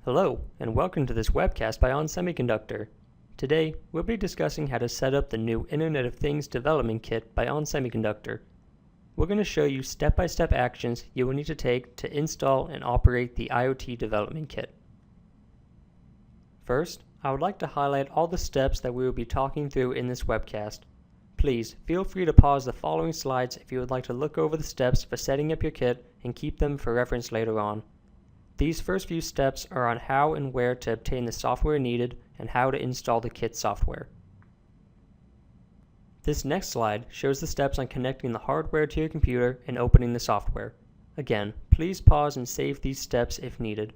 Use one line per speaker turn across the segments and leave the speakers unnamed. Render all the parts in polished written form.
Hello, and welcome to this webcast by ON Semiconductor. Today, we'll be discussing how to set up the new Internet of Things development kit by ON Semiconductor. We're going to show you step-by-step actions you will need to take to install and operate the IoT development kit. First, I would like to highlight all the steps that we will be talking through in this webcast. Please feel free to pause the following slides if you would like to look over the steps for setting up your kit and keep them for reference later on. These first few steps are on how and where to obtain the software needed and how to install the kit software. This next slide shows the steps on connecting the hardware to your computer and opening the software. Again, please pause and save these steps if needed.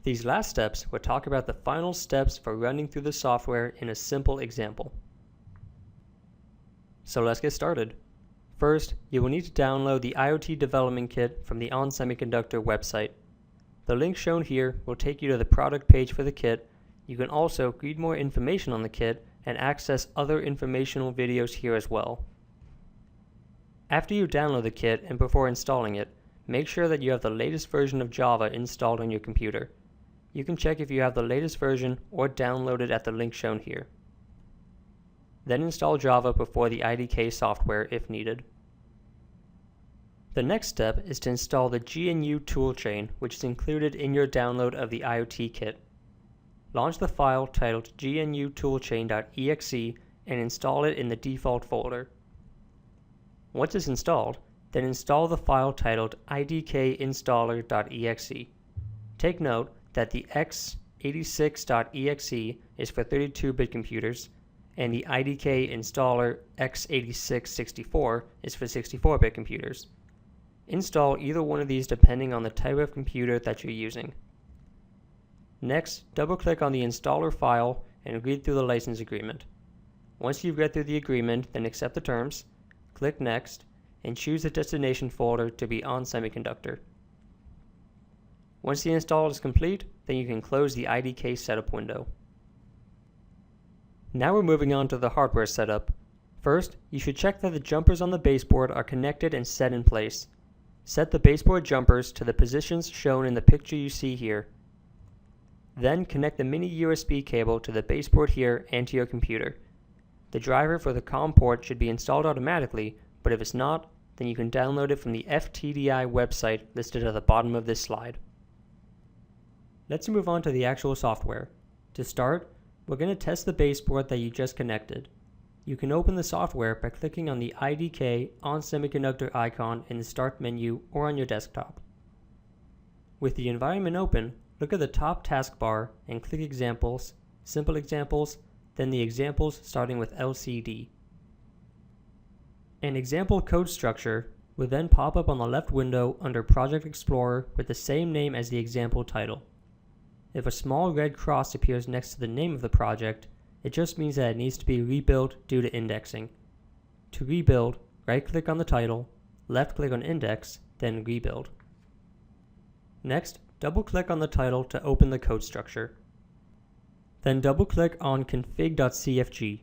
These last steps will talk about the final steps for running through the software in a simple example. So let's get started. First, you will need to download the IoT development kit from the ON Semiconductor website. The link shown here will take you to the product page for the kit. You can also read more information on the kit and access other informational videos here as well. After you download the kit and before installing it, make sure that you have the latest version of Java installed on your computer. You can check if you have the latest version or download it at the link shown here. Then install Java before the IDK software if needed. The next step is to install the GNU toolchain, which is included in your download of the IoT kit. Launch the file titled gnu-toolchain.exe and install it in the default folder. Once it's installed, then install the file titled idkinstaller.exe. Take note that the x86.exe is for 32-bit computers, and the IDK installer x86-64 is for 64-bit computers. Install either one of these depending on the type of computer that you're using. Next, double-click on the installer file and read through the license agreement. Once you've read through the agreement, then accept the terms, click Next, and choose the destination folder to be ON Semiconductor. Once the install is complete, then you can close the IDK setup window. Now we're moving on to the hardware setup. First, you should check that the jumpers on the baseboard are connected and set in place. Set the baseboard jumpers to the positions shown in the picture you see here. Then connect the mini USB cable to the baseboard here and to your computer. The driver for the COM port should be installed automatically, but if it's not, then you can download it from the FTDI website listed at the bottom of this slide. Let's move on to the actual software. To start, we're going to test the baseboard that you just connected. You can open the software by clicking on the IDK ON Semiconductor icon in the Start menu or on your desktop. With the environment open, look at the top taskbar and click Examples, Simple Examples, then the examples starting with LCD. An example code structure will then pop up on the left window under Project Explorer with the same name as the example title. If a small red cross appears next to the name of the project, it just means that it needs to be rebuilt due to indexing. To rebuild, right-click on the title, left-click on Index, then Rebuild. Next, double-click on the title to open the code structure. Then double-click on config.cfg.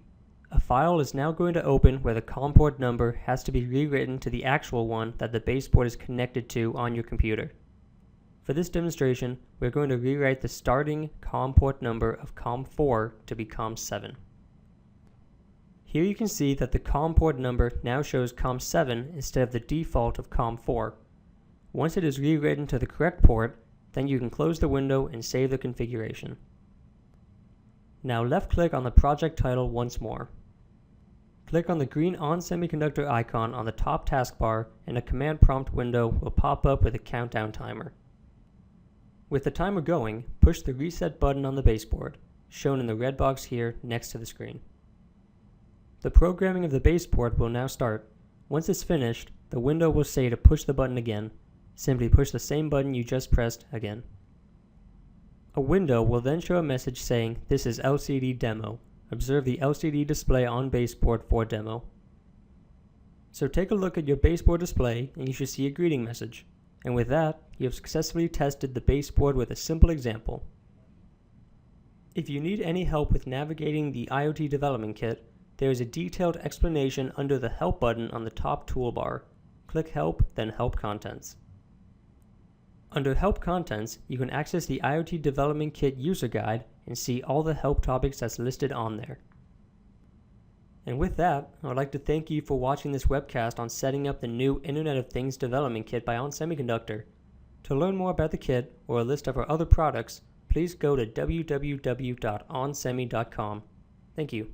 A file is now going to open where the COM port number has to be rewritten to the actual one that the baseboard is connected to on your computer. For this demonstration, we're going to rewrite the starting COM port number of COM4 to be COM7. Here you can see that the COM port number now shows COM7 instead of the default of COM4. Once it is rewritten to the correct port, then you can close the window and save the configuration. Now left-click on the project title once more. Click on the green ON Semiconductor icon on the top taskbar and a command prompt window will pop up with a countdown timer. With the timer going, push the reset button on the baseboard, shown in the red box here next to the screen. The programming of the baseboard will now start. Once it's finished, the window will say to push the button again. Simply push the same button you just pressed again. A window will then show a message saying, "This is LCD demo. Observe the LCD display on baseboard for demo." So take a look at your baseboard display and you should see a greeting message. And with that, you have successfully tested the baseboard with a simple example. If you need any help with navigating the IoT development kit, there is a detailed explanation under the Help button on the top toolbar. Click Help, then Help Contents. Under Help Contents, you can access the IoT Development Kit User Guide and see all the help topics that's listed on there. And with that, I would like to thank you for watching this webcast on setting up the new Internet of Things Development Kit by ON Semiconductor. To learn more about the kit or a list of our other products, please go to www.onsemi.com. Thank you.